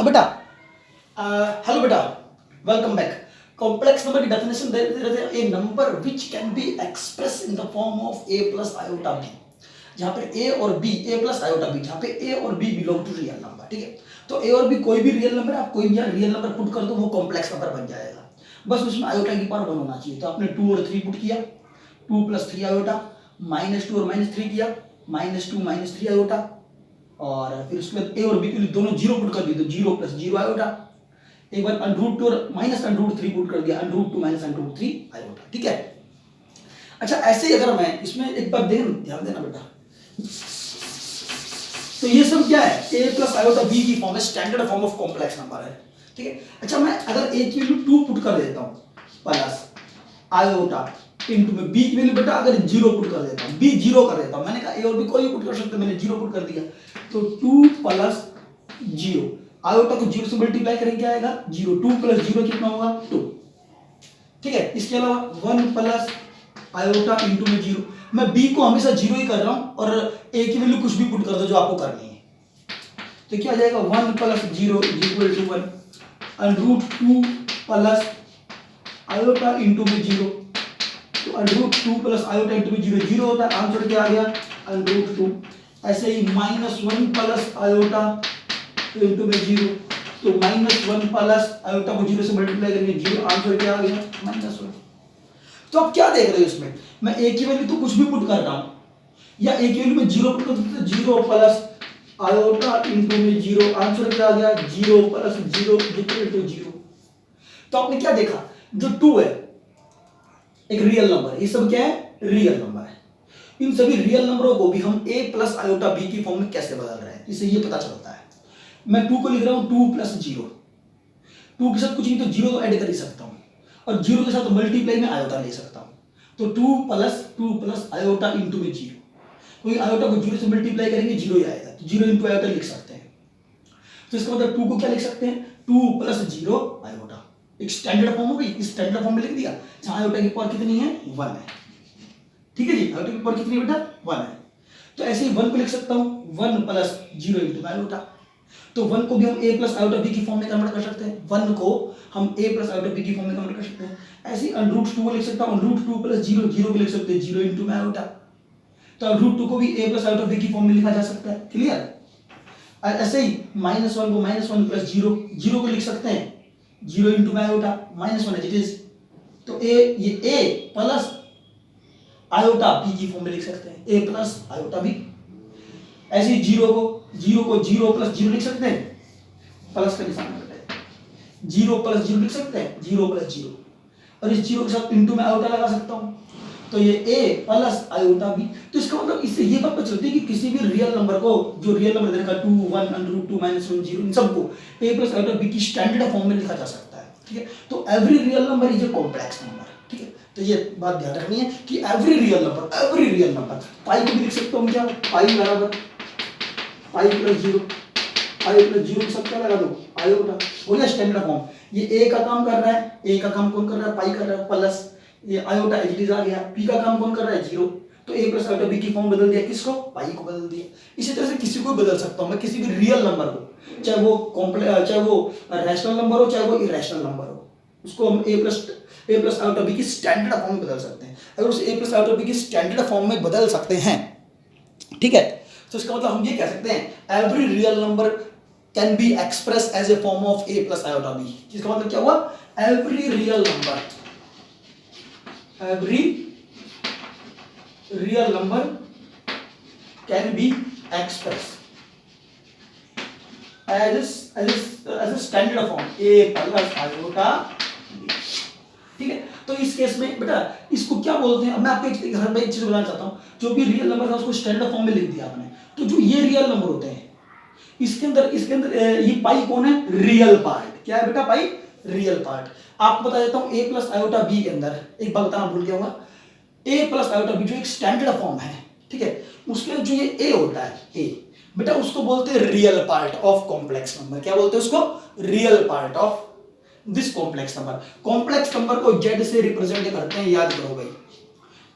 हाँ बेटा, हेलो बेटा, वेलकम बैक। कॉम्प्लेक्स नंबर की डेफिनेशन दे रहे थे, a number which can be express in the form of a plus iota b, जहाँ पे ए और b, a plus iota b, जहाँ पे ए और b belong to real number. ठीक है, तो ए और बी कोई भी रियल नंबर, आप कोई भी रियल नंबर पुट कर दो, वो कॉम्प्लेक्स नंबर बन जाएगा। बस उसमें आयोटा की पावर 1 होना चाहिए। तो आपने 2 और 3 पुट किया, 2 + 3 आयोटा, -2 और -3 किया, -2 -3 आयोटा, और फिर उसके बाद ए और बी के लिए दोनों जीरो पुट कर दिए, तो 0 + 0 आयोटा। एक बार √2 और -√3 पुट कर दिया, √2 -√3 आयोटा। ठीक है, अच्छा ऐसे ही अगर मैं इसमें एक बार ध्यान देना बेटा, तो ये सब क्या है, a प्लस आयोटा b की फॉर्म है, standard form of complex number है। ठीक है, अच्छा मैं अगर a की वैल्यू 2 पुट कर देता हूं प्लस आयोटा इनटू में b की वैल्यू बेटा अगर 0 पुट कर देता हूं, b 0 कर देता हूं, मैंने कहा a और b कोई भी पुट कर सकते, मैंने 0 पुट कर दिया, तो 2 + 0, आयोटा को 0 से मल्टीप्लाई करेंगे क्या आएगा 0, 2 + 0 कितना होगा 2। ठीक है, इसके अलावा 1 प्लस आयोटा इनटू में 0, मैं b को हमेशा 0 ही कर रहा हूं और a की वैल्यू कुछ भी पुट कर दो जो आपको करनी है, तो क्या आ जाएगा 1 + 0 = 1, √2 प्लस आयोटा इनटू में 0, तो √2 प्लस आयोटा इनटू में 0 0 होता है, आंसर क्या आ गया √2। ऐसे ही -1 प्लस आयोटा इनटू में 0, तो -1 प्लस आयोटा को 0 से मल्टीप्लाई करेंगे 0, आंसर क्या आ गया -1। तो आप क्या देख रहे हो इसमें, मैं a की वैल्यू तो कुछ भी पुट कर रहा हूं, या a की वैल्यू में 0 पुट कर देता, 0 प्लस आयोटा इनटू में 0, आंसर क्या आ गया 0 + 0 = 0। तो आपने क्या देखा, जो 2 है एक रियल नंबर है, ये सब क्या है रियल नंबर है। इन सभी रियल नंबरों को भी हम a प्लस आयोटा b की फॉर्म में कैसे बदल रहे हैं, इससे ये पता चलता है। मैं 2 को लिख रहा हूं 2 + 0, 2 के साथ कुछ नहीं तो 0 तो ऐड कर ही सकता हूं, और 0 के साथ मल्टीप्लाई में आयोटा ले सकता हूं, तो 2 प्लस आयोटा इनटू में 0, क्योंकि आयोटा को 0 से मल्टीप्लाई करेंगे 0 ही आएगा, तो 0 × आयोटा लिख सकते हैं। तो इसका मतलब 2 को क्या लिख सकते हैं 2 + 0 आयोटा, एक स्टैंडर्ड फॉर्म हो गई, इस स्टैंडर्ड फॉर्म में लिख दिया, जहां आयोटा की पावर कितनी है 1 है। ठीक है जी, आयोटा की पावर कितनी है बेटा 1 है, तो ऐसे ही 1 को लिख सकता हूं 1 + 0 × आयोटा, तो 1 को भी हम a प्लस आयोटा b की फॉर्म में कन्वर्ट कर सकते हैं, 1 को हम a प्लस आयोटा b की फॉर्म में कन्वर्ट कर सकते हैं। ऐसे ही √2 को लिख सकता हूं √2 + 0, 0 को लिख सकते हैं 0 × आयोटा, तो √2 को भी a प्लस आयोटा b की फॉर्म में लिखा जा सकता है। क्लियर, ऐसे ही -1 को -1 + 0, 0 को लिख सकते हैं 0 × आयोटा, -1 एज इट इज, तो ये a प्लस आयोटा b की फॉर्म में लिख सकते हैं, a प्लस आयोटा b। ऐसे ही 0 को 0 + 0 लिख सकते हैं, प्लस का निशान करते हैं, 0 + 0 लिख सकते हैं 0 + 0, और इस 0 के साथ इनटू में आयोटा लगा सकता हूं, तो ये a प्लस आयोटा b। तो इसका मतलब इससे ये बात पता चलती है कि किसी भी रियल नंबर को, जो रियल नंबर देखा 2 1 √2 -1 0, इन सबको a प्लस आयोटा b की स्टैंडर्ड फॉर्म में लिखा जा सकता है। ठीक है, तो every real number is a complex number. ठीक है, तो ये बात ध्यान रखनी है कि एवरी रियल नंबर, पाई को भी लिख सकता हूं क्या, पाई बराबर पाई + 0, पाई + 0 के साथ क्या लगा दो आयोटा, हो गया स्टैंडर्ड फॉर्म। ये a का काम कर रहा है, a का काम कौन कर रहा है पाई कर रहा है, प्लस ये आयोटा एज आ गया, p का काम कौन कर रहा है 0, तो a प्लस आयोटा b की फॉर्म बदल दिया, किसको पाई को बदल दिया। इसी तरह से किसी को बदल सकता हूं मैं, किसी भी रियल नंबर को, चाहे वो रैशनल नंबर हो चाहे वो इरेशनल नंबर हो, उसको हम a प्लस आयोटा b की स्टैंडर्ड फॉर्म में बदल सकते हैं। अगर उसे a प्लस आयोटा b की स्टैंडर्ड फॉर्म में बदल सकते हैं, ठीक है, तो इसका मतलब हम ये कह सकते हैं every real number can be express as a form of a plus iota b। जिसका मतलब क्या हुआ, every real number can be express as a standard form a plus iota b। ठीक है, तो इस केस में बेटा इसको क्या बोलते हैं, मैं आपको एक चीज बताना चाहता हूं, जो भी रियल नंबर था उसको स्टैंडर्ड फॉर्म में लिख दिया आपने, तो जो ये रियल नंबर होते हैं इसके अंदर ये पाई कौन है रियल पार्ट, क्या है बेटा पाई रियल पार्ट। आपको बता देता हूं a प्लस आयोटा b के अंदर एक बात बताना भूल गया हूँ, a प्लस आयोटा b जो एक स्टैंडर्ड फॉर्म है, ठीक है, उसके अंदर जो ये a होता है a बेटा उसको बोलते हैं real part of complex number. क्या बोलते हैं उसको, real part of this complex number. Complex number को z से रिप्रेजेंट करते हैं, याद करो भाई,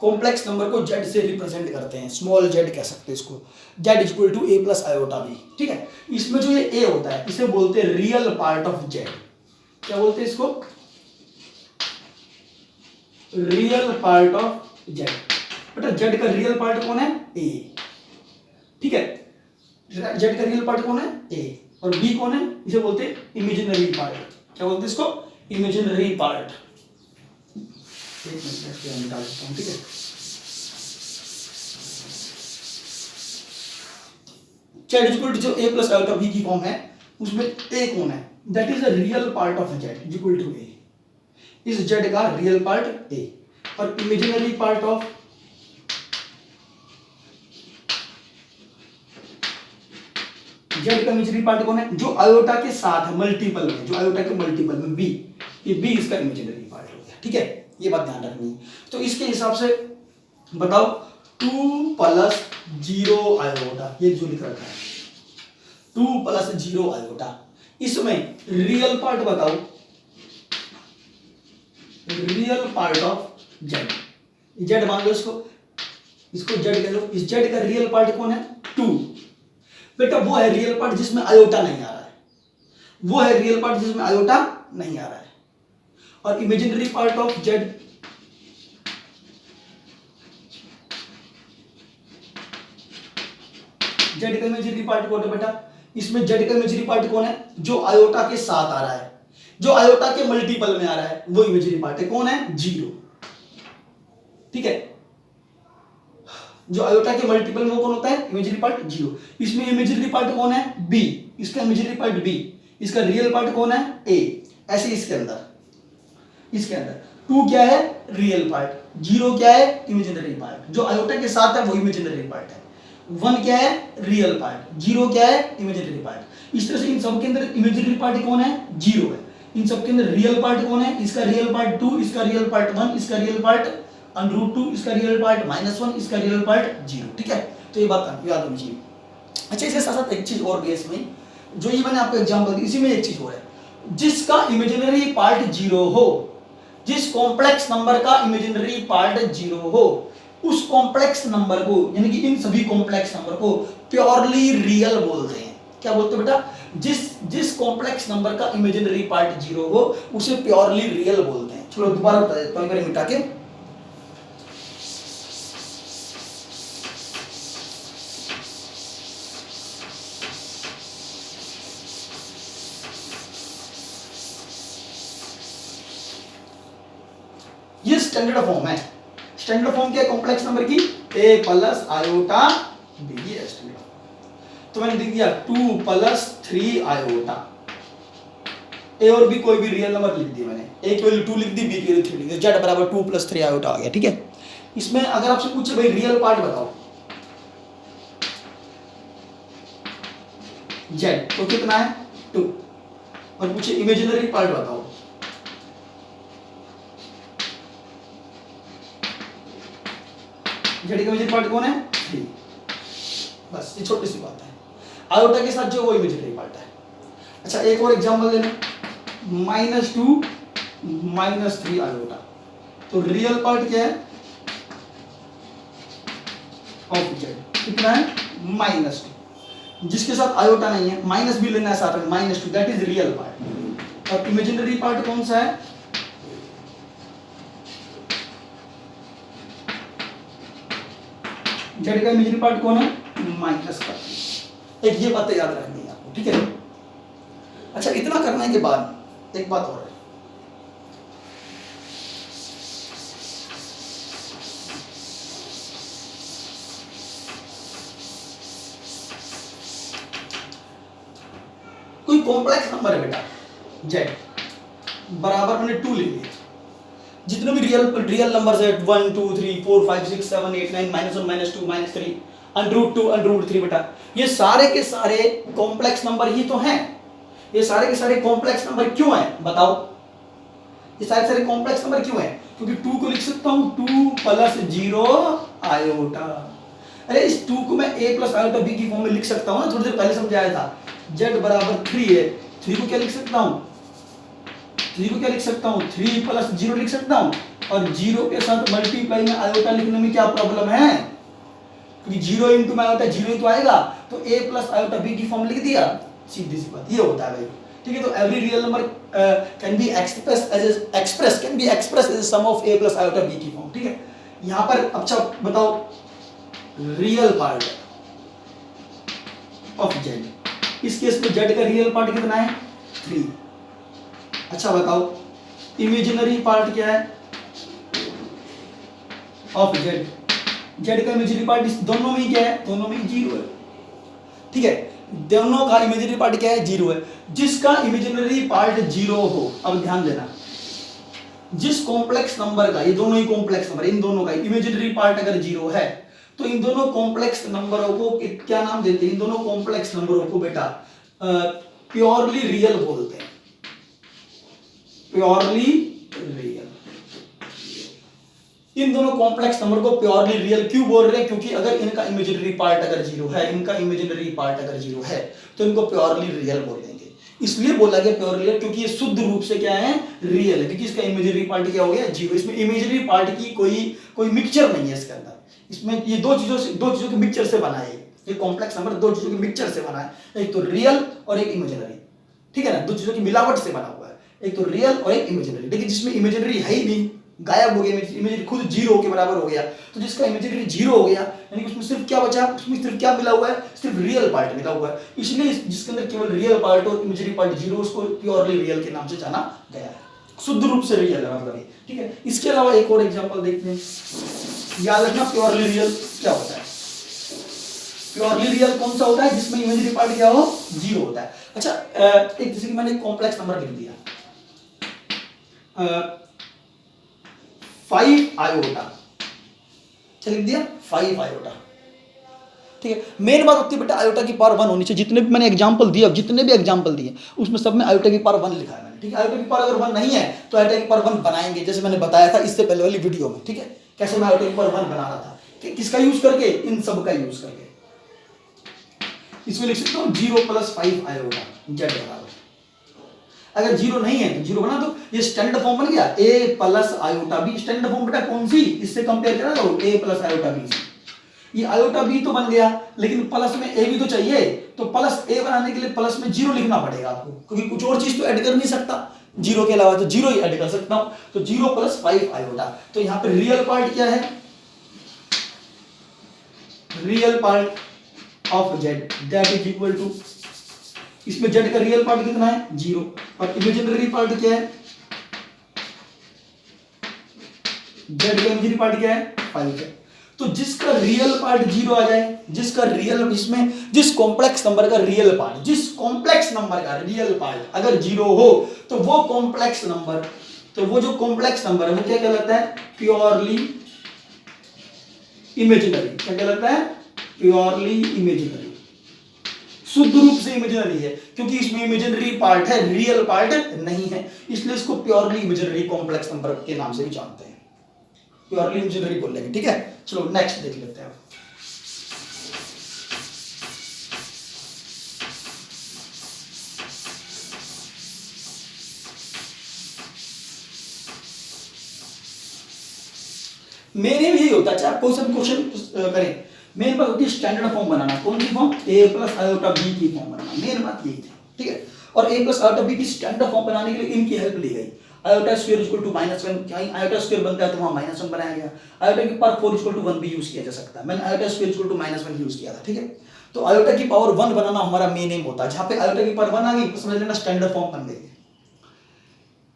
कॉम्प्लेक्स नंबर को जेड से रिप्रेजेंट करते हैं, स्मॉल जेड कह सकते हैं इसको, Z is equal to A plus iota B, ठीक है। इसमें जो ये ए होता है इसे बोलते हैं रियल पार्ट ऑफ जेड। क्या बोलते हैं इसको? Real part of Z. बेटा जेड का रियल पार्ट कौन है? ए, ठीक है। जेड का रियल पार्ट कौन है? ए। और बी कौन है? इसे बोलते हैं इमेजिनरी पार्ट। क्या बोलते हैं इसको? Imaginary part. एक मिनट इसको निकाल देता हूं, ठीक है। जेड इज इक्वल टू जो ए प्लस आयोटा बी की फॉर्म है उसमें ए कौन है? That is a real part of Z is equal to a. इस जेड का रियल पार्ट ए और इमेजिनरी पार्ट ऑफ जेड का इमेजिनरी पार्ट कौन है? जो आयोटा के साथ है मल्टीपल में, जो आयोटा के मल्टीपल में बी, ये बी इसका इमेजिनरी पार्ट हो गया, ठीक है। ये बात ध्यान रखनी है। तो इसके हिसाब से बताओ 2 प्लस 0 आयोटा, ये जो लिख रखा है 2 प्लस 0 आयोटा, इसमें रियल पार्ट बताओ, real part of z. Z मान लो इसको जेड कह लो। इस जेड का रियल पार्ट कौन है? 2। बेटा वो है रियल पार्ट जिसमें आयोटा नहीं आ रहा है, वो है रियल पार्ट जिसमें आयोटा नहीं आ रहा है। और imaginary part of z, z का इमेजिनरी पार्ट कौन है बेटा? इसमें जेड का इमेजिनरी पार्ट कौन है? जो आयोटा के साथ आ रहा है, जो आयोटा के मल्टीपल में आ रहा है, वो इमेजिनरी पार्ट है। कौन है? 0, ठीक है। जो आयोटा के मल्टीपल में वो कौन होता है? Imaginary part 0। इसमें इमेजिनरी पार्ट कौन है? बी, इसका इमेजिनरी पार्ट बी, इसका रियल पार्ट कौन है? ए। ऐसे इसके अंदर 2 क्या है? रियल पार्ट, 0 क्या है? Imaginary part. जो आयोटा के साथ है वो इमेजिनरी पार्ट है। 1 क्या है? रियल पार्ट, 0 क्या है? Imaginary part. इस तरह से इन सब के अंदर इमेजिनरी पार्ट कौन है? 0 है। इन सब के अंदर रियल पार्ट कौन है? इसका रियल पार्ट 2, इसका रियल पार्ट 1, इसका रियल पार्ट √2, इसका रियल पार्ट -1, इसका रियल पार्ट 0, ठीक है। तो ये बात याद होनी चाहिए। अच्छा, इसके साथ साथ एक चीज और भी है इसमें, जो ये मैंने आपको एग्जांपल दी, इसी में एक चीज और है, जिसका इमेजिनरी पार्ट 0 हो, जिस कॉम्प्लेक्स नंबर का इमेजिनरी पार्ट 0 हो, उस कॉम्प्लेक्स नंबर को, यानी कि इन सभी कॉम्प्लेक्स नंबर को प्योरली रियल बोलते हैं। क्या बोलते हैं बेटा? जिस कॉम्प्लेक्स नंबर का इमेजिनरी पार्ट 0 हो उसे प्योरली रियल बोलते हैं। चलो दोबारा बता देता हूं, एक बार मिटा के। ये स्टैंडर्ड फॉर्म है। स्टैंडर्ड फॉर्म क्या है कॉम्प्लेक्स नंबर की? a प्लस आयोटा b, ये स्टैंडर्ड फॉर्म। तो मैंने लिख दिया 2 प्लस 3 आयोटा। a और b कोई भी रियल नंबर लिख दिया मैंने, a की वैल्यू 2 लिख दी, b की वैल्यू 3 लिख दी, z बराबर 2 प्लस 3 आयोटा आ गया, ठीक है। इसमें अगर आपसे पूछे भाई रियल पार्ट बताओ z, तो कितना है? 2। और पूछे इमेजिनरी पार्ट बताओ, जेड का इमेजिनरी पार्ट कौन है? 3। बस ये छोटी सी बात है। आयोटा के साथ जो वो इमेजिनरी पार्ट है। अच्छा, एक और एग्जांपल ले लो, -2 -3 आयोटा। तो रियल पार्ट क्या है ऑफ जेड? कितना है? -2। जिसके साथ आयोटा नहीं है, माइनस भी लेना है साथ में, -2, दैट इज रियल पार्ट। और इमेजिनरी पार्ट कौन सा है? जेड का इमेजिनरी पार्ट कौन है? -3। एक ये बातें याद रखनी है आपको, ठीक है। अच्छा, इतना करने के बाद एक बात और है, कोई कॉम्प्लेक्स नंबर है बेटा जेड, बराबर हमने 2 ले लिया, जितने भी रियल नंबर है 1 2 3 4 5 6 7 8 9 -1 -2 -3 √2 √3 बेटा, ये सारे के सारे कॉम्प्लेक्स नंबर ही तो हैं। ये सारे के सारे कॉम्प्लेक्स नंबर क्यों हैं बताओ? ये सारे कॉम्प्लेक्स नंबर क्यों हैं? क्योंकि 2 को लिख सकता हूं 2 प्लस 0 आयोटा। अरे इस 2 को मैं a प्लस आयोटा b की फॉर्म में लिख सकता हूं ना, थोड़ी देर पहले समझाया था। z बराबर 3 है, 3 को क्या लिख सकता हूं? 3 को क्या लिख सकता हूं? 3 प्लस 0 लिख सकता हूं, और जीरो के साथ मल्टीप्लाई में आयोटा लिखने में क्या प्रॉब्लम है? क्योंकि जीरो इंटू में आयोटा जीरो ही तो आएगा, तो ए प्लस आयोटा बी की फॉर्म लिख दिया, सीधी सी बात ये होता है भाई। ठीक है, तो every real number can be express as sum of a plus iota b की फॉर्म। ठीक है, यहां पर अच्छा बताओ रियल पार्ट ऑफ जेड, इस केस में जेड का रियल पार्ट कितना है? 3। अच्छा बताओ इमेजिनरी पार्ट क्या है ऑफ जेड? जेड का इमेजिनरी पार्ट इस दोनों में ही क्या है? दोनों में ही जीरो है। ठीक है, दोनों का इमेजिनरी पार्ट क्या है? जीरो है। जिसका इमेजिनरी पार्ट जीरो हो, अब ध्यान देना, जिस कॉम्प्लेक्स नंबर का, ये दोनों ही कॉम्प्लेक्स नंबर, इन दोनों का इमेजिनरी पार्ट अगर जीरो है तो इन दोनों कॉम्प्लेक्स नंबरों को क्या नाम देते हैं? इन दोनों कॉम्प्लेक्स नंबरों को बेटा प्योरली रियल बोलते हैं। प्योरली रियल, इन दोनों कॉम्प्लेक्स नंबर को प्योरली रियल क्यों बोल रहे हैं? क्योंकि अगर इनका इमेजिनरी पार्ट अगर जीरो है, इनका इमेजिनरी पार्ट अगर जीरो है तो इनको प्योरली रियल बोलेंगे। इसलिए बोला गया प्योर रियल क्योंकि ये शुद्ध रूप से क्या है? रियल है, क्योंकि इसका इमेजिनरी पार्ट क्या हो गया? जीरो। इसमें इमेजिनरी पार्ट की कोई मिक्सचर नहीं है इसके अंदर। इसमें ये दो चीजों के मिक्सचर से बना है। ये कॉम्प्लेक्स नंबर दो चीजों के मिक्सचर से बना है, एक तो रियल और एक इमेजिनरी। ठीक है ना, दो चीजों की मिलावट से बना हुआ है, एक तो रियल और एक इमेजिनरी। लेकिन जिसमें इमेजिनरी है ही नहीं, गायब हो गया, इमेजिनरी खुद जीरो के बराबर हो गया, तो जिसका इमेजिनरी जीरो हो गया यानी कि उसमें सिर्फ क्या बचा? उसमें सिर्फ क्या मिला हुआ है? सिर्फ रियल पार्ट मिला हुआ है। इसलिए जिसके अंदर केवल रियल पार्ट और इमेजिनरी पार्ट जीरो, उसको प्योरली रियल के नाम से जाना गया है। शुद्ध रूप से रियल है मतलब ये। ठीक है, इसके अलावा एक और एग्जांपल देखते हैं। याद रखना प्योरली रियल क्या होता है। प्योरली रियल कौन सा होता है? जिसमें इमेजिनरी पार्ट क्या हो? जीरो होता है। अच्छा एक जैसे कि मैंने कॉम्प्लेक्स नंबर लिख दिया 5 आयोटा, चल लिख दिया 5 आयोटा। ठीक है, मेन बात होती है बेटा आयोटा की पावर 1 होनी चाहिए। जितने भी मैंने एग्जांपल दिए, जितने भी एग्जांपल दिए उसमें सब में आयोटा की पावर 1 लिखा है मैंने। ठीक है, आयोटा की पावर अगर 1 नहीं है तो आयोटा की पावर 1 बनाएंगे, जैसे मैंने बताया था इससे पहले वाली वीडियो में। ठीक है, कैसे मैं आयोटा की पावर 1 बना रहा था, किसका यूज करके? इन सब का यूज करके। इसमें लिख सकता हूं 0 + 5 आयोटा जेड बराबर, अगर जीरो नहीं है तो जीरो बना दो। ये स्टैंडर्ड फॉर्म बन गया a + iota b। Standard form बेटा कौन सी? इससे कंपेयर करा लो a + आयोटा b। ये आयोटा b तो बन गया, लेकिन प्लस में a भी तो चाहिए, तो प्लस a बनाने के लिए प्लस में जीरो लिखना पड़ेगा आपको, क्योंकि कुछ और चीज तो ऐड कर नहीं सकता जीरो के अलावा, तो जीरो ही ऐड कर सकता हूं। तो 0 + 5 आयोटा। तो यहां पर रियल पार्ट क्या है? Real part of z that is equal to, इसमें z का रियल पार्ट कितना है? 0। और इमेजिनरी पार्ट क्या है? z का इमेजिनरी पार्ट क्या है? 5 है। तो जिसका रियल पार्ट 0 आ जाए, जिसका रियल, इसमें जिस कॉम्प्लेक्स नंबर का रियल पार्ट, जिस कॉम्प्लेक्स नंबर का रियल पार्ट अगर 0 हो तो वो कॉम्प्लेक्स नंबर, तो वो जो कॉम्प्लेक्स नंबर है वो क्या कहलाता है? Purely imaginary. क्या कहलाता है? Purely imaginary. शुद्ध रूप से इमेजिनरी है, क्योंकि इसमें इमेजिनरी पार्ट है, रियल पार्ट नहीं है, इसलिए इसको प्योरली इमेजिनरी कॉम्प्लेक्स नंबर के नाम से भी जानते हैं, प्योरली इमेजिनरी बोल लेंगे। ठीक है, चलो नेक्स्ट देख लेते हैं। मेरे भी यही होता है, चाहे कोई सा क्वेश्चन करें, मेन बात होती है स्टैंडर्ड फॉर्म बनाना। कौन सी फॉर्म? a + आयोटा b की फॉर्म बनाना, मेन बात यही थी। ठीक है, और a + आयोटा b की स्टैंडर्ड फॉर्म बनाने के लिए इनकी हेल्प ली गई। आयोटा स्क्वायर इक्वल टू -1, कहीं आयोटा स्क्वायर बनता है तो वहां -1 बनाया गया। आयोटा की पावर 4 इक्वल टू 1 भी यूज किया जा सकता है, मैंने iota square equal to -1 use किया था। ठीक है, तो आयोटा की पावर 1 बनाना हमारा मेन एम होता है। जहां पे आयोटा की पावर 1 आ गई तो समझ लेना स्टैंडर्ड फॉर्म बन गई।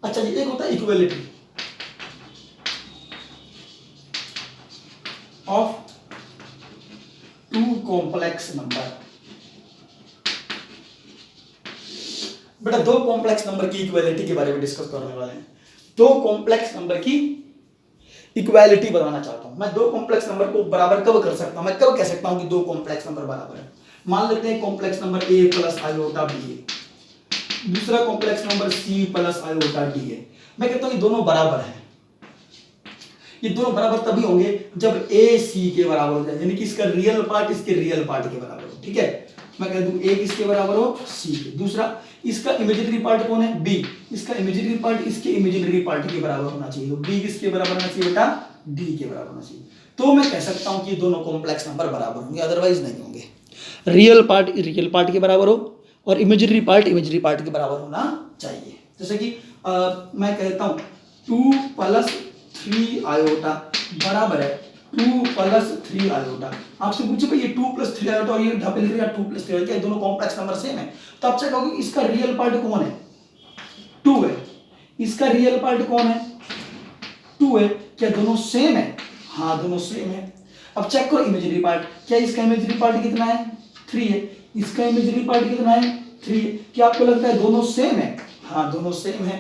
अच्छा जी, एक होता है equality of two complex number. बेटा दो कॉम्प्लेक्स नंबर की इक्वालिटी के बारे में डिस्कस करने वाले हैं। दो कॉम्प्लेक्स नंबर की इक्वालिटी बताना चाहता हूं मैं। दो कॉम्प्लेक्स नंबर को बराबर कब कर सकता हूं? मैं कब कह सकता हूं कि दो कॉम्प्लेक्स नंबर बराबर है? मान लेते हैं complex number a + iota b है, दूसरा complex number c + iota d है। मैं कहता हूं कि दोनों बराबर हैं। ये दोनों बराबर तभी होंगे जब ए सी के बराबर हो जाए, यानी कि इसका रियल पार्ट इसके रियल पार्ट के बराबर हो। ठीक है, मैं कह दूं ए किसके बराबर हो, सी के। दूसरा, इसका इमेजिनरी पार्ट कौन है, बी, इसका इमेजिनरी पार्ट इसके इमेजिनरी पार्ट के बराबर होना चाहिए। तो बी किसके बराबर होना चाहिए बेटा, डी के बराबर होना चाहिए। तो मैं कह सकता हूं कि दोनों कॉम्प्लेक्स नंबर बराबर होंगे, अदरवाइज नहीं होंगे। रियल पार्ट रियल पार्ट के बराबर हो और इमेजिनरी पार्ट के बराबर होना चाहिए। जैसे कि मैं कहता हूं 2 + 3 आयोटा बराबर है 2 + 3 आयोटा। आपसे पूछे भाई ये 2 + 3 आयोटा और ये ढापे लिख रहे हैं 2 + 3 आयोटा, दोनों कॉम्प्लेक्स नंबर सेम है। तो आप चेक करोगे इसका रियल पार्ट कौन है, 2 है। इसका रियल पार्ट कौन है, 2 है। क्या दोनों सेम है, हाँ दोनों सेम है। अब चेक करो इमेजिनरी पार्ट, क्या इसका इमेजिनरी पार्ट कितना है, 3 है। इसका इमेजिनरी पार्ट कितना है, 3 है। क्या आपको लगता है दोनों सेम है, हाँ दोनों सेम है।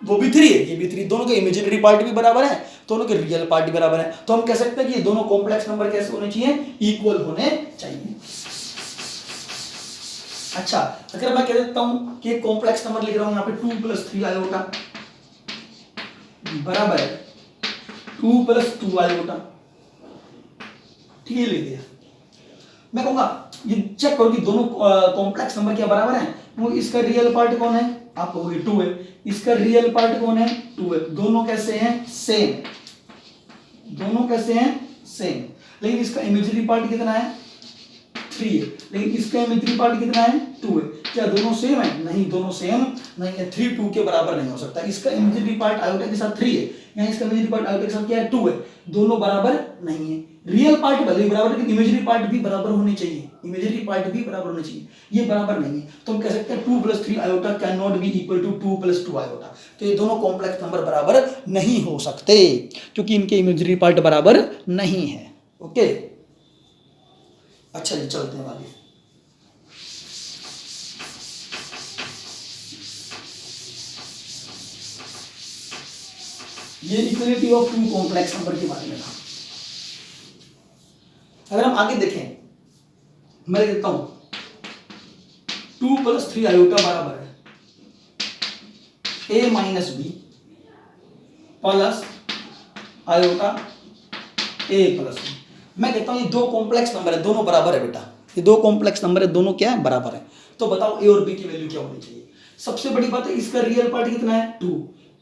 वो भी 3 है, ये भी 3, दोनों के इमेजिनरी पार्ट भी बराबर है, दोनों के रियल पार्ट भी बराबर है। तो हम कह सकते हैं कि ये दोनों कॉम्प्लेक्स नंबर कैसे होने चाहिए, इक्वल होने चाहिए। अच्छा, अगर मैं कह देता हूं कि एक कॉम्प्लेक्स नंबर लिख रहा हूं यहां पे 2 + 3 आयोटा बराबर है 2 + 2 आयोटा, ठीक है लिख दिया। मैं कहूंगा ये चेक करो कि दोनों कॉम्प्लेक्स नंबर क्या बराबर हैं। वो इसका रियल पार्ट कौन है, आप कहोगे 2 है। इसका रियल पार्ट कौन है, 2 है। दोनों कैसे हैं, सेम। दोनों कैसे हैं, सेम। लेकिन इसका इमेजिनरी पार्ट कितना है, 3 है। लेकिन इसका इमेजिनरी पार्ट कितना है, 2 है। क्या दोनों सेम है, नहीं दोनों सेम नहीं है। 3 2 के बराबर नहीं हो सकता। इसका इमेजिनरी पार्ट आयोटा के साथ 3 है, यहाँ इसका इमेजिनरी पार्ट आयोटा के साथ क्या है, 2 है। दोनों बराबर नहीं है। रियल पार्ट भले ही बराबर, लेकिन इमेजिनरी पार्ट भी बराबर होने चाहिए, इमेजिनरी पार्ट भी बराबर होने चाहिए। ये बराबर नहीं है, तो हम कह सकते हैं 2 + 3 iota can not be equal to 2 + 2 iota. तो ये दोनों कॉम्प्लेक्स नंबर बराबर नहीं हो सकते, क्योंकि इनके इमेजिनरी पार्ट बराबर नहीं है। ओके, अच्छा जी चलते हैं आगे। ये इक्वलिटी ऑफ 2 कॉम्प्लेक्स नंबर के बारे में था। अगर हम आगे देखें, मैं लिखता हूं 2 + 3 आयोटा बराबर है a - b plus iota a + b। मैं कहता हूं ये दो कॉम्प्लेक्स नंबर है, दोनों बराबर है बेटा। ये दो कॉम्प्लेक्स नंबर है, दोनों क्या है, बराबर है। तो बताओ a और b की वैल्यू क्या होनी चाहिए। सबसे बड़ी बात है, इसका रियल पार्ट कितना है, 2।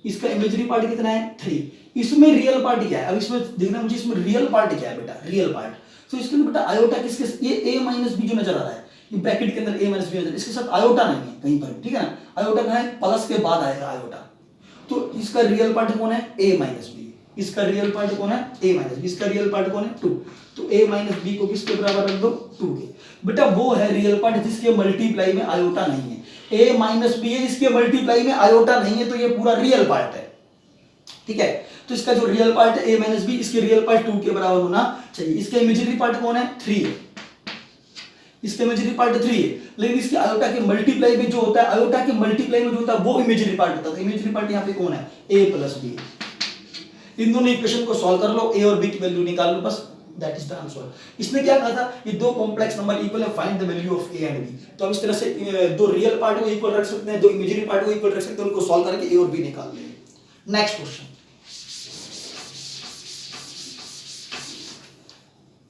इसका इमेजिनरी पार्ट कितना है, 3। इसमें रियल पार्ट क्या है, अब इसमें देखना मुझे, इसमें रियल पार्ट क्या है बेटा, रियल पार्ट। तो इसके अंदर बेटा आयोटा किसके, ये a - b जो नजर आ रहा है, ये ब्रैकेट के अंदर a - b नजर, इसके साथ आयोटा नहीं है कहीं पर, ठीक है ना। आयोटा कहां है, प्लस के बाद आएगा आयोटा। तो इसका रियल पार्ट कौन है, a - b। इसका रियल पार्ट कौन है, a - b। इसका रियल पार्ट कौन है, 2। तो a - b को किसके बराबर रख दो, 2 के। बेटा वो है रियल पार्ट जिसके मल्टीप्लाई में आयोटा नहीं है। a - b है, इसके मल्टीप्लाई में आयोटा नहीं है, तो ये पूरा रियल पार्ट है, ठीक है। तो इसका जो रियल पार्ट है a - b, इसके रियल पार्ट 2 के बराबर होना चाहिए। इसका इमेजिनरी पार्ट कौन है, 3 है। इसका इमेजिनरी पार्ट 3 है, लेकिन इसके आयोटा के मल्टीप्लाई में जो होता है, आयोटा के मल्टीप्लाई में जो होता है वो इमेजिनरी पार्ट होता है। तो इमेजिनरी पार्ट यहाँ पे कौन है, a + b। इन दोनों इक्वेशन को सॉल्व कर लो, a और b की वैल्यू निकाल लो, बस दैट इज द आंसर। इसने क्या कहा था, ये दो कॉम्प्लेक्स नंबर इक्वल है, find the value of a and b। तो हम इस तरह से दो रियल पार्ट को इक्वल रख सकते हैं, दो इमेजिनरी पार्ट को इक्वल रख सकते हैं, उनको सॉल्व करके a और b निकाल लेंगे। Next question.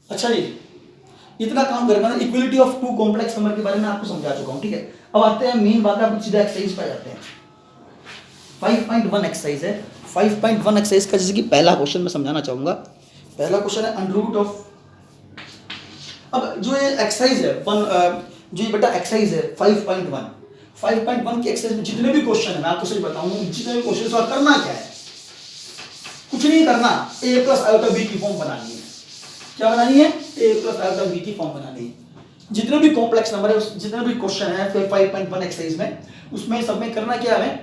अच्छा जी, इतना काम करना है, इक्वलिटी ऑफ 2 कॉम्प्लेक्स नंबर के बारे में आपको समझा चुका हूं, ठीक है। अब आते हैं मेन बात, आप सीधा एक्सरसाइज पे जाते हैं। 5.1 एक्सरसाइज है। 5.1 एक्सरसाइज का जैसे कि पहला क्वेश्चन मैं समझाना चाहूंगा। पहला क्वेश्चन है अंडररूट ऑफ, अब जो ये एक्सरसाइज है जो ये बेटा एक्सरसाइज है 5.1 की एक्सरसाइज में जितने भी क्वेश्चन है, मैं आपको सही बताऊंगा, जितने भी क्वेश्चन सॉल्व करना क्या है, कुछ नहीं करना, a + आयोटा b की फॉर्म बनानी है। क्या बनानी है, a + आयोटा b की फॉर्म बनानी है। जितने भी कॉम्प्लेक्स नंबर है, जितने भी क्वेश्चन है 5.1 एक्सरसाइज में, उसमें सब में करना क्या है,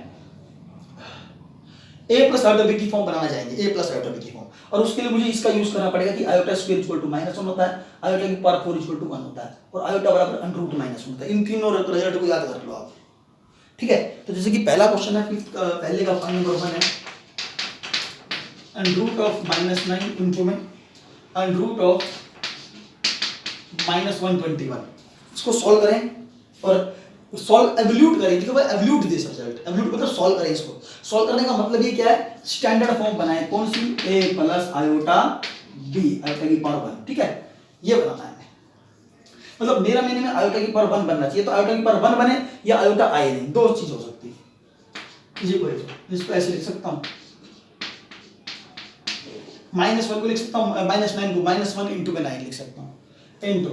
a + आयोटा b की फॉर्म बनाना चाहेंगे, a + आयोटा b की फॉर्म। और उसके लिए मुझे इसका यूज करना पड़ेगा कि आयोटा स्क्वायर =-1 होता है, आयोटा की पावर 4 = 1 होता है, और आयोटा बराबर √-1 होता है। इन तीनों रिजल्ट को याद कर लो आप, ठीक है। तो जैसे कि पहला क्वेश्चन है, पहले का पॉइंट नंबर 1 है, अंडररूट ऑफ -9 इंटू में अंडररूट ऑफ -121। इसको सॉल्व करें और सॉल्व एवल्यूट करें, देखो भाई एवल्यूट दिस रिजल्ट, एवल्यूट मतलब सॉल्व करें इसको। सॉल्व करने का मतलब ये क्या है, स्टैंडर्ड फॉर्म बनाए, कौन सी, a plus iota b iota की पावर 1, ठीक है, ये बनाना है। मतलब मेरा मीनिंग में आयोटा की पावर 1 बनना चाहिए, तो आयोटा की पावर 1 बने या आयोटा आए नहीं, दो चीज हो सकती है। ये कोई इसको ऐसे लिख सकता हूं, -1 को लिख सकता हूं, -9 को -1 इंटू में 9 लिख सकता हूं, इंटू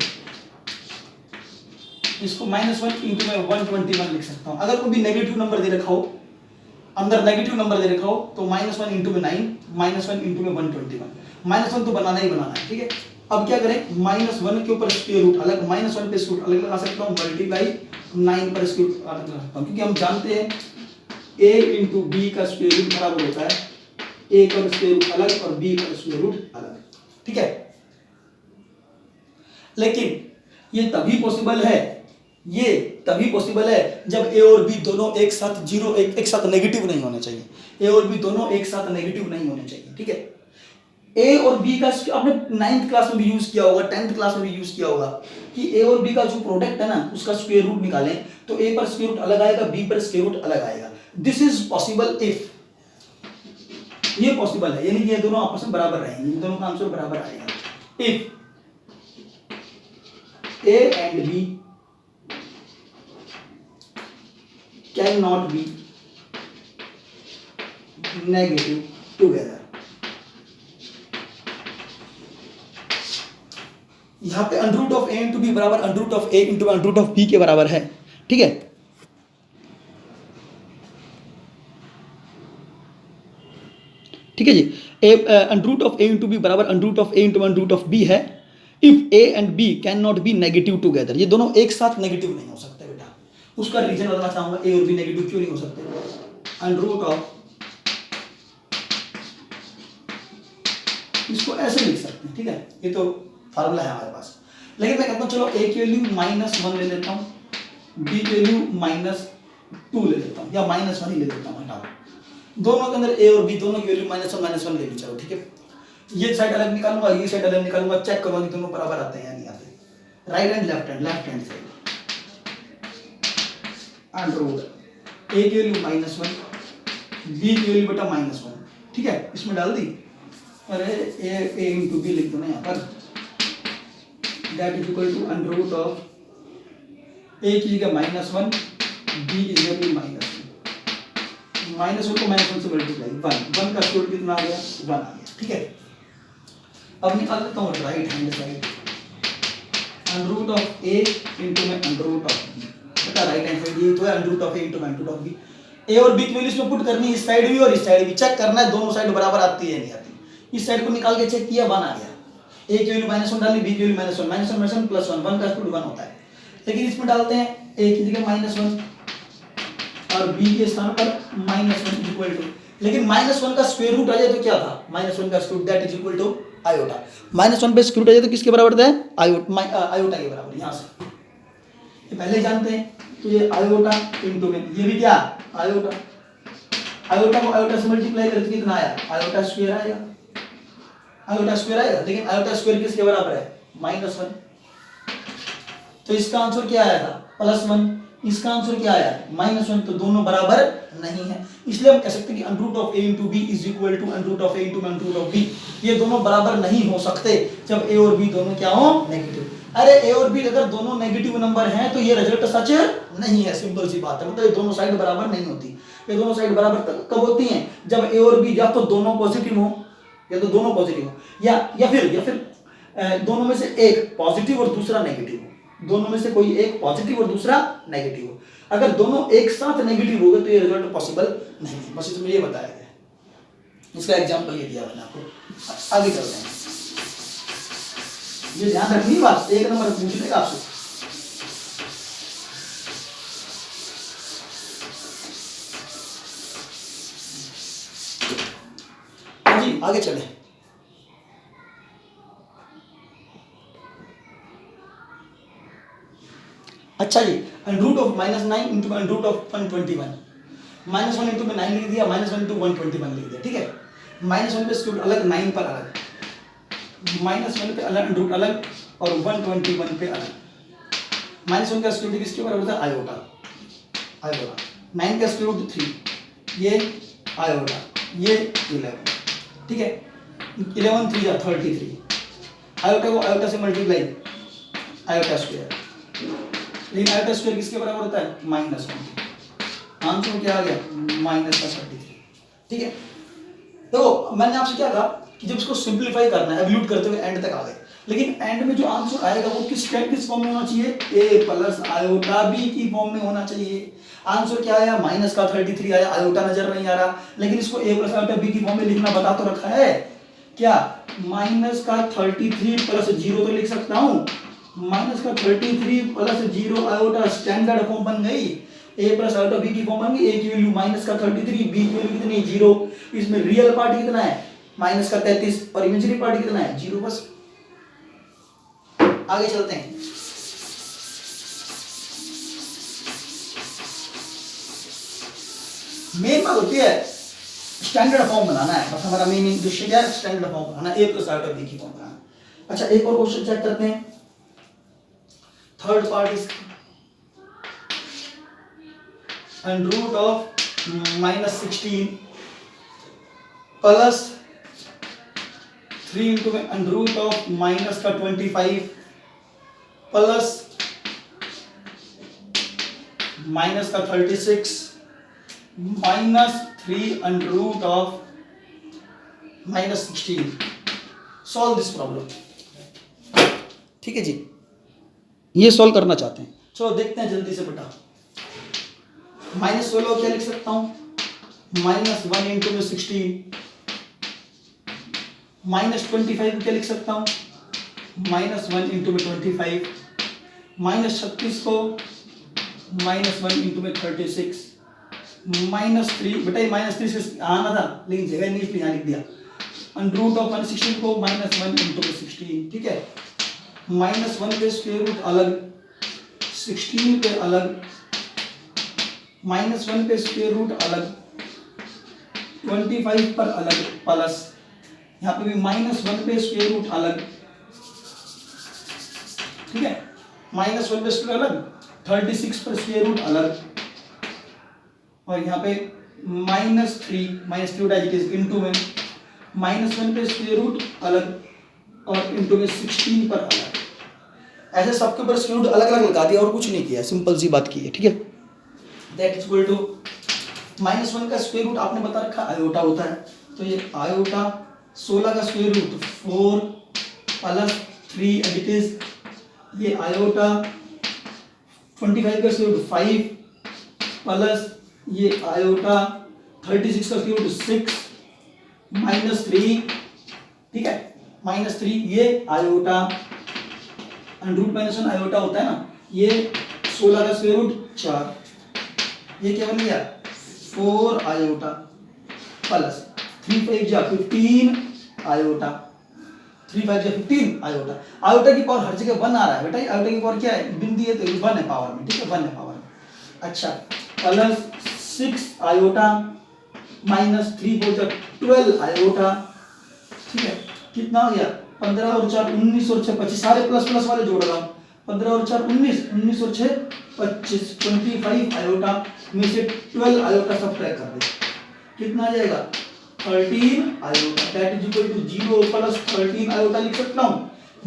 इसको -1 इंटू में 121 लिख सकता हूं। अगर कोई भी नेगेटिव नंबर दे रखा हो, अंदर नेगेटिव नंबर दे रखा हो, तो -1 इंटू में 9, -1 इंटू में 121, -1 तो बनाना ही बनाना है, ठीक है। अब क्या करें, -1 के ऊपर स्क्वायर रूट अलग, -1 पे स्क्वायर रूट अलग लगा सकता हूं, मल्टीप्लाई 9 पर स्क्वायर रूट अलग लगा सकता हूं, क्योंकि हम जानते हैं a इंटू बी का स्क्वायर रूट बराबर होता है a का स्क्वायर रूट अलग और b का स्क्वायर रूट अलग, ठीक है। लेकिन ये तभी पॉसिबल है, ये तभी पॉसिबल है जब a और b दोनों एक साथ जीरो एक साथ नेगेटिव नहीं होने चाहिए, a और b दोनों एक साथ नेगेटिव नहीं होने चाहिए, ठीक है। a और b का आपने 9th क्लास में भी यूज किया होगा, 10th क्लास में भी यूज किया होगा कि a और b का जो प्रोडक्ट है ना उसका स्क्वायर रूट निकालें तो a पर स्क्वायर रूट अलग आएगा, b पर स्क्वायर रूट अलग आएगा। दिस इज पॉसिबल इफ, ये पॉसिबल है, यानी कि ये दोनों आपस में बराबर रहेंगे, इन दोनों का आंसर बराबर आएगा। If a and b can not be negative together. यहां पे under root of a into b बराबर under root of a into under root of b के बराबर है, ठीक है। ठीक है जी, under root of a into b बराबर under root of a into under root of b है। If a and b can not be negative together, ये दोनों एक साथ नेगेटिव नहीं हो सकते बेटा। उसका रीजन बताना चाहूंगा, a और b नेगेटिव क्यों नहीं हो सकते। अंडर रूट ऑफ, इसको ऐसे लिख सकते हैं, ठीक है, ये तो फार्मूला है हमारे पास। लेकिन मैं कहता हूं चलो a की वैल्यू -1 ले लेता हूं, b की वैल्यू -2 ले लेता हूं, या -1 ही ले लेता हूं, हटाओ दोनों के अंदर a और b दोनों की वैल्यू -1 ले ली, चलो ठीक है। ये साइड अलग निकालूंगा, ये साइड अलग निकालूंगा, चेक करूंगा कि दोनों बराबर आते हैं या नहीं आते। Right hand left hand side, under root a की वैल्यू -1, b की वैल्यू बेटा -1, ठीक है, इसमें डाल दी। अरे a इंटू बी लिख दो ना यहाँ पर, that is equal to under root of a की जगह -1, b की जगह भी -1, -1 को -1 से मल्टीप्लाई 1 का स्क्वायर कितना आ गया, 1 आ गया, ठीक है। अब निकाल लेता हूँ right hand side, under root of a into में अंडर रूट ऑफ b, बेटा राइट हैंड साइड ये तो है, under root of a into under root of b। a और b की वैल्यू इसमें पुट करनी है, इस साइड भी और इस साइड भी, चेक करना है दोनों साइड बराबर आती है नहीं आती। इस साइड को निकाल के चेक किया, 1 आ गया, a की वैल्यू -1 डाली, b की वैल्यू -1, -1 प्लस 1 का स्क्वायर 1 होता है। लेकिन इसमें डालते हैं a की जगह -1 और b के स्थान पर -1 इक्वल टू, लेकिन -1 का स्क्वायर रूट आ जाए तो क्या था, -1 का square root that is equal to iota. -1 पे स्क्वायर रूट आ जाए तो किसके बराबर था, आयोटा के बराबर। यहां से ये पहले जानते हैं, तो ये आयोटा इंटू में ये भी क्या आयोटा, आयोटा को आयोटा से मल्टीप्लाई करके कितना आया, आयोटा स्क्वायर आएगा, आयोटा स्क्वायर आएगा। लेकिन आयोटा स्क्वायर किसके बराबर है, -1, तो इसका आंसर क्या आया था, +1, इसका आंसर क्या आया, -1, तो दोनों बराबर नहीं है। इसलिए हम कह सकते हैं कि under root of a into b is equal to under root of a into under root of b। ये दोनों बराबर नहीं हो सकते जब a और b दोनों क्या हो, नेगेटिव। अरे a और b अगर दोनों नेगेटिव नंबर हैं तो ये रिजल्ट सच नहीं है, सिंपल सी बात है। मतलब ये दोनों साइड बराबर नहीं होती, ये दोनों साइड बराबर कब होती हैं, जब a और b या तो दोनों पॉजिटिव हो, या तो दोनों पॉजिटिव हो, या फिर दोनों में से एक पॉजिटिव और दूसरा नेगेटिव हो, दोनों में से कोई एक पॉजिटिव और दूसरा नेगेटिव हो। अगर दोनों एक साथ नेगेटिव हो गए तो ये रिजल्ट पॉसिबल नहीं है। बस इसमें ये बताया गया, इसका एग्जांपल ये दिया मैंने आपको। आगे चलते हैं, ये ध्यान रखनी बात, एक नंबर पूछ लेगा आपसे। जी आगे चले, अच्छा जी, root of -9 into root of 121, -1 into में 9 लिख दिया, -1 इंटू 121 लिख दिया, ठीक है। -1 पे स्क्वायर अलग, 9 पर अलग, -1 पे अलग रूट अलग और 121 पे अलग। -1 का स्क्वायर किसके बराबर था, आयोटा। आयोटा, 9 का स्क्वायर रूट 3, ये आयोटा, ये 11, ठीक है। 11 3 जा 33, आयोटा को आयोटा से मल्टीप्लाई, आयोटा स्क्वायर, लेकिन आयोटा स्क्वायर किसके बराबर होता है? -1। आंसर क्या आ गया? -33, ठीक है। देखो मैंने आपसे क्या कहा कि जब इसको सिंपलीफाई करना है, एवल्यूट करते हुए एंड तक आ गए, लेकिन एंड में जो आंसर आएगा वो किस फॉर्म में होना चाहिए? a प्लस आयोटा b की फॉर्म में होना चाहिए। आंसर क्या आया? -33 आया, आयोटा नजर नहीं आ रहा, लेकिन इसको a प्लस आयोटा b की फॉर्म में लिखना बता तो रखा है क्या? -33 प्लस 0 तो लिख सकता हूँ, -33 प्लस 0 आयोटा स्टैंडर्ड फॉर्म बन गई, a प्लस आयोटा b की फॉर्म बन गई। a की वैल्यू -33, b की वैल्यू कितनी? 0। इसमें रियल पार्ट कितना है? -33, और इमेजिनरी पार्ट कितना है? 0। बस आगे चलते हैं। मेन बात होती है स्टैंडर्ड फॉर्म बनाना है, बस हमारा मेन उद्देश्य क्या है? स्टैंडर्ड फॉर्म बनाना, a प्लस आयोटा b की फॉर्म बनाना। अच्छा एक और क्वेश्चन चेक करते हैं। Third part is under root of -16 plus 3 into में under root of -25 plus -36 -3 under root of -16। Solve this problem, ठीक है जी, ये सॉल्व करना चाहते हैं। चलो देखते हैं जल्दी से बेटा। -16 क्या लिख सकता हूं? -1 इंटू में 16, -25 क्या लिख सकता हूं? -1 इंटू में 25, -36 को -1 इंटू में 36, -3 बेटा, -3 से आना था लेकिन जगह नहीं इसलिए यहाँ लिख दिया। अंडर रूट ऑफ 116 को -1 इंटू में 16, ठीक है। -1 पे स्क्वायर रूट अलग, 16 पे अलग, -1 पे स्क्वायर रूट अलग, 25 पर अलग, प्लस यहाँ पे भी -1 पे स्क्वायर रूट अलग, ठीक है। -1 पे स्क्वायर अलग, 36 पर स्क्वायर रूट अलग, और यहाँ पे -3 एज इट इज इंटू में -1 पे स्क्वायर रूट अलग और इंटू में 16 पर अलग। ऐसे सबके ऊपर स्क्वायर रूट अलग अलग लगा दिया और कुछ नहीं किया, सिंपल सी बात की है, ठीक है। दैट इज इक्वल टू -1 का स्क्वायर रूट आपने बता रखा आयोटा होता है, तो ये आयोटा 16 का square root 4 plus 3 as it is, ये आयोटा 25 का स्क्वायर रूट 5 प्लस ये आयोटा 36 का स्क्वायर रूट 6 -3, ठीक है, -3, ये आयोटा अंडर रूट -1 आयोटा होता है ना, ये 16 का स्क्वायर रूट 4, ये क्या बन गया? 4 आयोटा प्लस 3 5 जा 15 आयोटा, 3 5 जा 15 आयोटा। आयोटा की पावर हर जगह 1 आ रहा है बेटा, आयोटा की पावर क्या है? बिंदी है तो 1 है पावर में, ठीक है, 1 है पावर में। अच्छा प्लस 6 आयोटा -3 4 जा 12 आयोटा, ठीक है। कितना आ गया? 15 और 4 19 और 6 25, सारे प्लस प्लस वाले जोड़ रहा हूं। 15 और 4 19, 19 और 6 25, 25 आयोटा में से 12 आयोटा सब्ट्रैक्ट कर दे, कितना आ जाएगा? 13 iota. That is equal to 0 plus 13 iota लिख सकता हूं।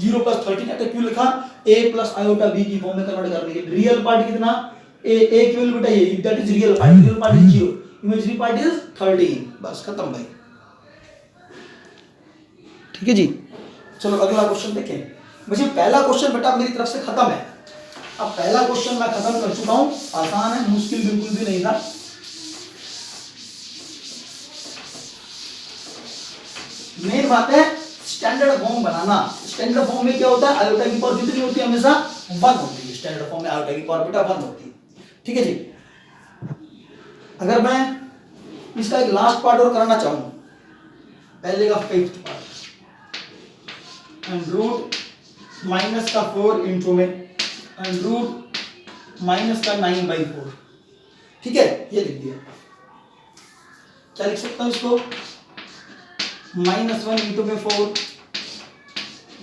0 प्लस 13 ऐसा क्यों लिखा? a प्लस आयोटा b की फॉर्म में कन्वर्ट करने के लिए। रियल पार्ट कितना? a की वैल्यू बेटा ये, that is real part is 0, imaginary part is 13। बस खत्म भाई, ठीक है जी। चलो अगला क्वेश्चन देखें। वैसे पहला क्वेश्चन बेटा मेरी तरफ से खत्म है। अब पहला क्वेश्चन मैं खत्म कर चुका हूं, आसान है, मुश्किल बिल्कुल भी नहीं था। मेन बात है स्टैंडर्ड फॉर्म बनाना। स्टैंडर्ड फॉर्म में क्या होता है? आयोटा की पावर कितनी होती है? हमेशा 1 होती है। स्टैंडर्ड फॉर्म में आयोटा की पावर बेटा 1 होती है, ठीक है जी। अगर मैं इसका एक लास्ट पार्ट और कराना चाहूं, पहले का 5th part, under root minus का 4 इंटू में अंडर रूट माइनस का 9/4, ठीक है, ये लिख दिया। क्या लिख सकता हूं इसको? -1 इंटू में 4,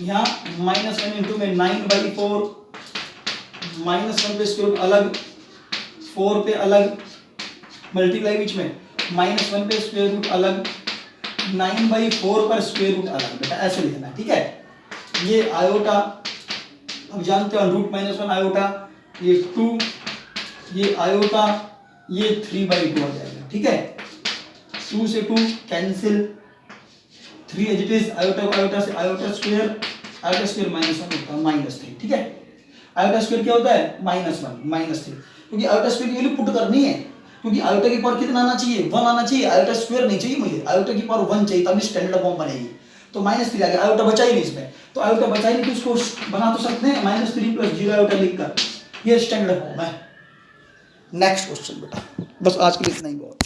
यहाँ -1 इंटू में 9/4, -1 पे स्क्वायर रूट अलग, 4 पे अलग, मल्टीप्लाई बीच में, -1 पे स्क्वायर रूट अलग, 9/4 पर स्क्वायर रूट अलग। बेटा ऐसे लिखना है, ठीक है। ये आयोटा, अब जानते हो रूट -1 आयोटा, ये 2, ये आयोटा, ये 3/2 आ जाएगा, ठीक है। 2 से 2 cancel, 3 as it is, iota को आयोटा से आयोटा स्क्वायर -1 होता है -3, ठीक है। आयोटा स्क्वायर क्या होता है? -1 -3, क्योंकि आयोटा स्क्वायर की वैल्यू पुट करनी है, क्योंकि आयोटा की पावर कितना आना चाहिए? 1 आना चाहिए, आयोटा स्क्वायर नहीं चाहिए मुझे, आयोटा की पावर 1 चाहिए, तभी स्टैंडर्ड फॉर्म बनेगी। तो -3 आ गया, आयोटा बचा ही नहीं इसमें, तो आयोटा बचा ही नहीं तो उसको बना तो सकते हैं -3 + 0 आयोटा लिखकर, ये स्टैंडर्ड फॉर्म है। नेक्स्ट क्वेश्चन बेटा, बस आज के लिए इतना ही बहुत।